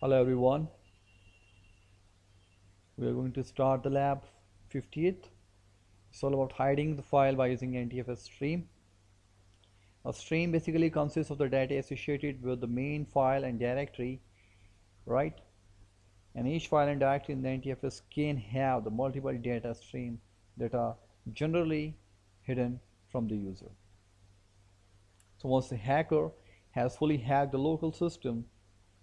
Hello everyone, we are going to start the lab 50th. It's all about hiding the file by using NTFS stream. A stream basically consists of the data associated with the main file and directory, right? And each file and directory in the NTFS can have the multiple data streams that are generally hidden from the user. So once the hacker has fully hacked the local system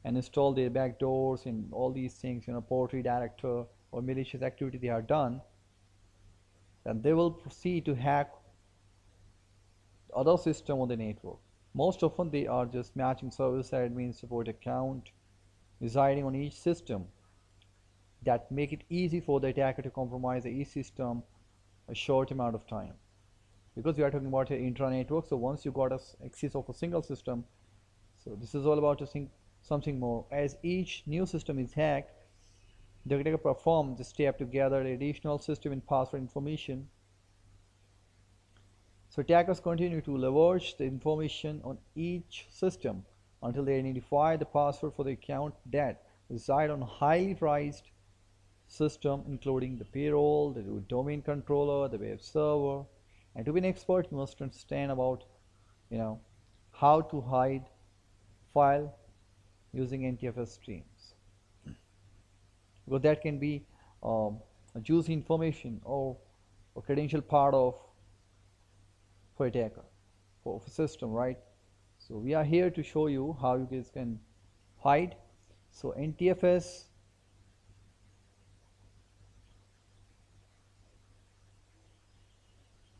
and installed their backdoors and all these things, port redirector or malicious activity they are done, then they will proceed to hack other system on the network. Most often they are just matching service admin support account residing on each system that make it easy for the attacker to compromise the each system a short amount of time. Because we are talking about an intra-network, so once you got access of a single system, so this is all about something more. As each new system is hacked, the attacker performs the step to gather additional system and password information. So attackers continue to leverage the information on each system until they identify the password for the account that reside on a highly priced system, including the payroll, the domain controller, the web server. And to be an expert, you must understand about how to hide file using NTFS streams, because that can be a juicy information or a credential part of for attacker for system, right? So we are here to show you how you guys can hide. So NTFS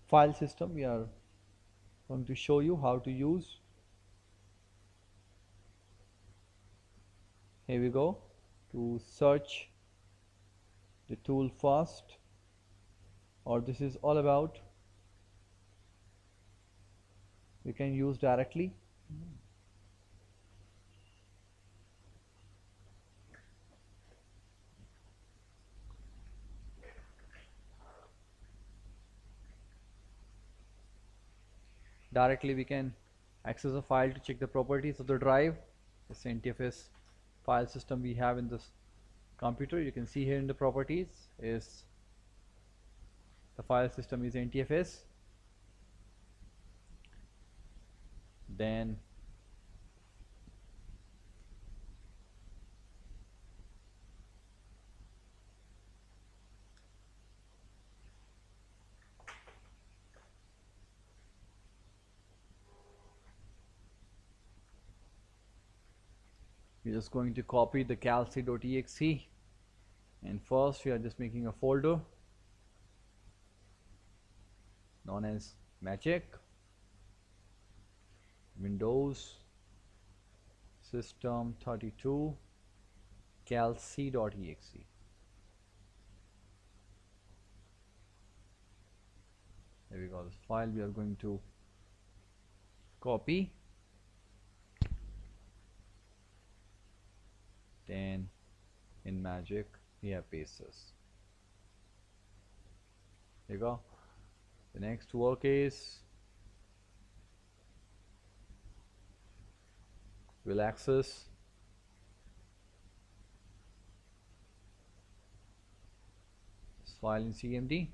file system, we are going to show you how to use. Here we go. To search the tool first, or this is all about we can use directly. Directly we can access a file to check the properties of the drive. This NTFS file system we have in this computer. You can see here in the properties is the file system is NTFS. Then we're just going to copy the calc.exe, and first we are just making a folder known as magic Windows system 32 calc.exe. There we go. This file we are going to copy, then in magic we have paste this. There you go. The next work is we'll access this file in CMD.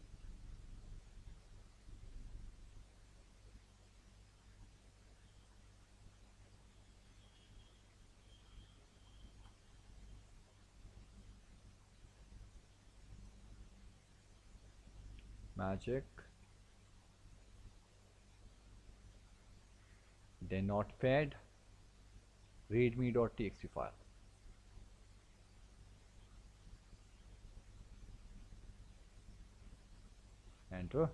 Magic, then notepad readme.txt file. Enter.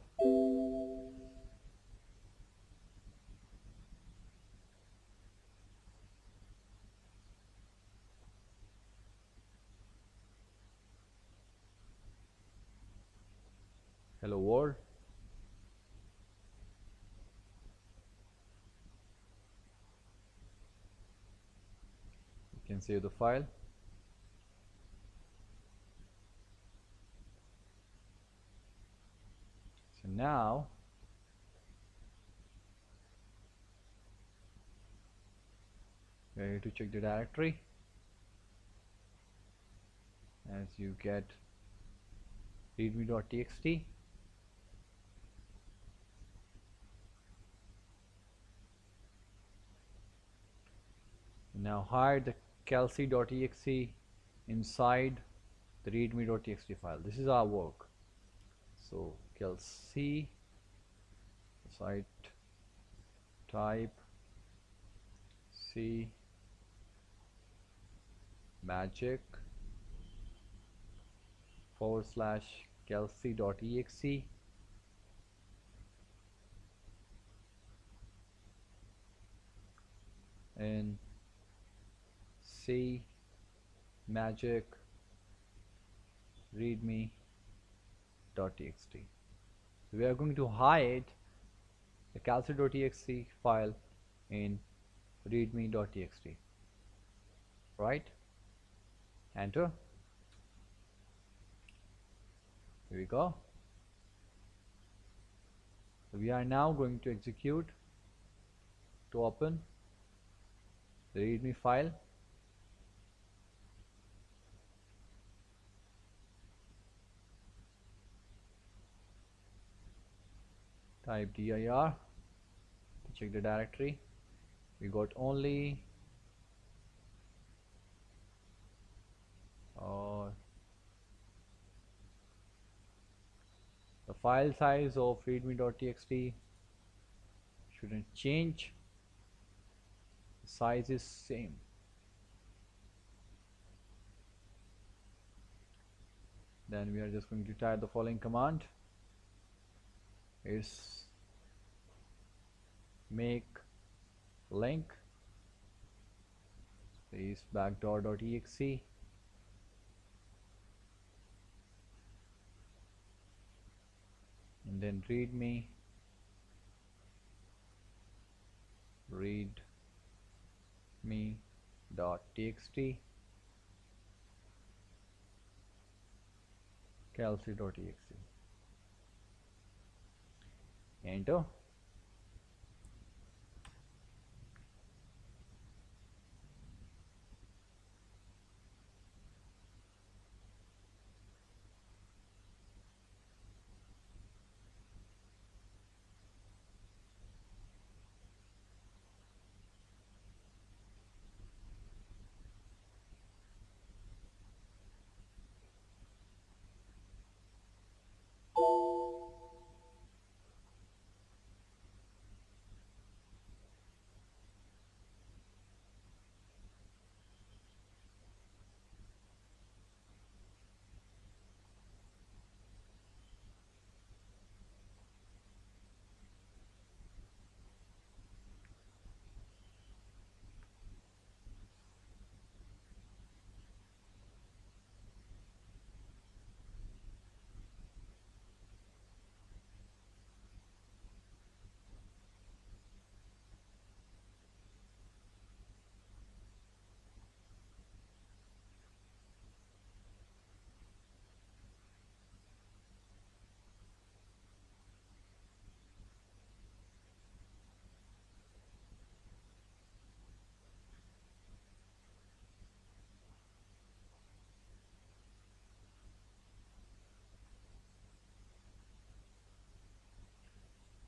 Hello world. You can save the file. So now we are going to check the directory. as you get readme.txt. Now hide the calc.exe inside the readme.txt file. This is our work. So calc site type C magic / calc.exe and C magic readme.txt. So we are going to hide the calc.exe file in readme.txt. Right? Enter. Here we go. So we are now going to execute to open the readme file. Type dir to check the directory. We got only the file size of readme.txt shouldn't change. The size is same. Then we are just going to type the following command. Is make link space backdoor.exe and then readme readme.txt calc.exe. Enter.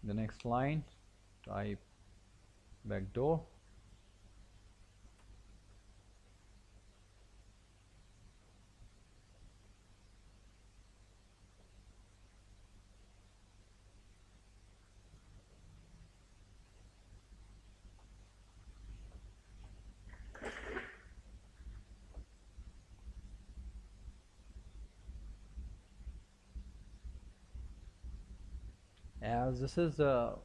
The next line, type backdoor. As this is a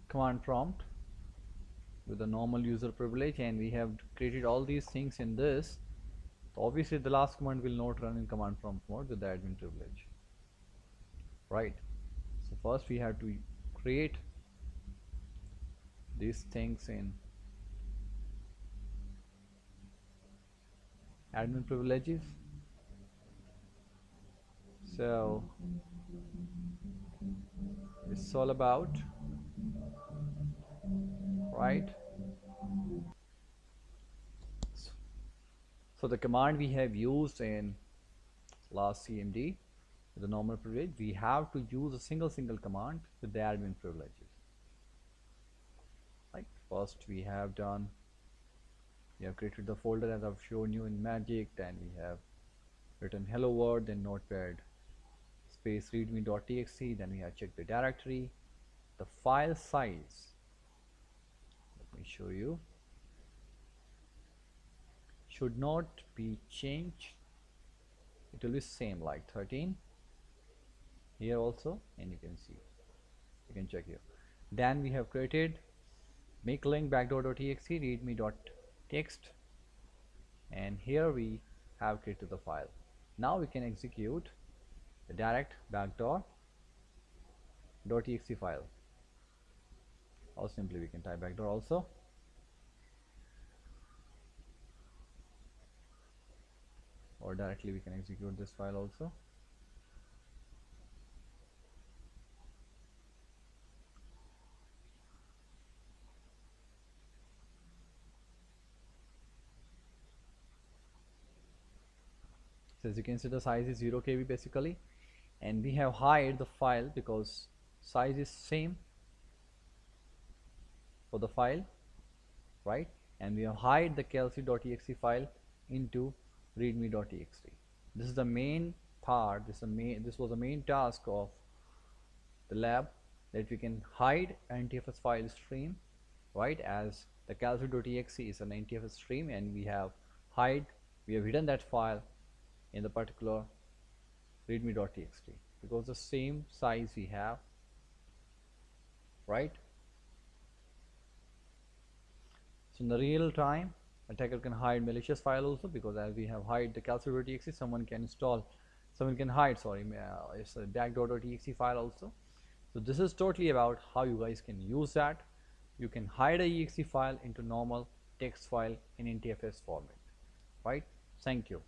command prompt with a normal user privilege and we have created all these things in this, so obviously the last command will not run in command prompt mode with the admin privilege, right? So first we have to create these things in admin privileges. So it's all about, right? So the command we have used in last CMD with the normal privilege, we have to use a single command with the admin privileges. Like first we have created the folder as I've shown you in Magic, then we have written hello world, then notepad space readme.txt, then we have checked the directory, the file size. Let me show you. Should not be changed. It will be same like 13 here also, and you can see, you can check here. Then we have created make link backdoor.txt readme.txt, and here we have created the file. Now we can execute the direct backdoor.txt file, or simply we can type backdoor also, or directly we can execute this file also. So as you can see, the size is 0 KB basically, and we have hide the file because size is same for the file, right? And we have hide the kelsey.exe file into readme.txt. This is the main part. This was the main task of the lab, that we can hide NTFS file stream, right? As the kelsey.exe is an NTFS stream, and we have hidden that file in the particular readme.txt because the same size we have, right? So in the real time, attacker can hide malicious file also, because as we have hide the kelsey.exe, someone can hide, it's a backdoor.exe file also. So this is totally about how you guys can use that. You can hide a exe file into normal text file in NTFS format, right? Thank you.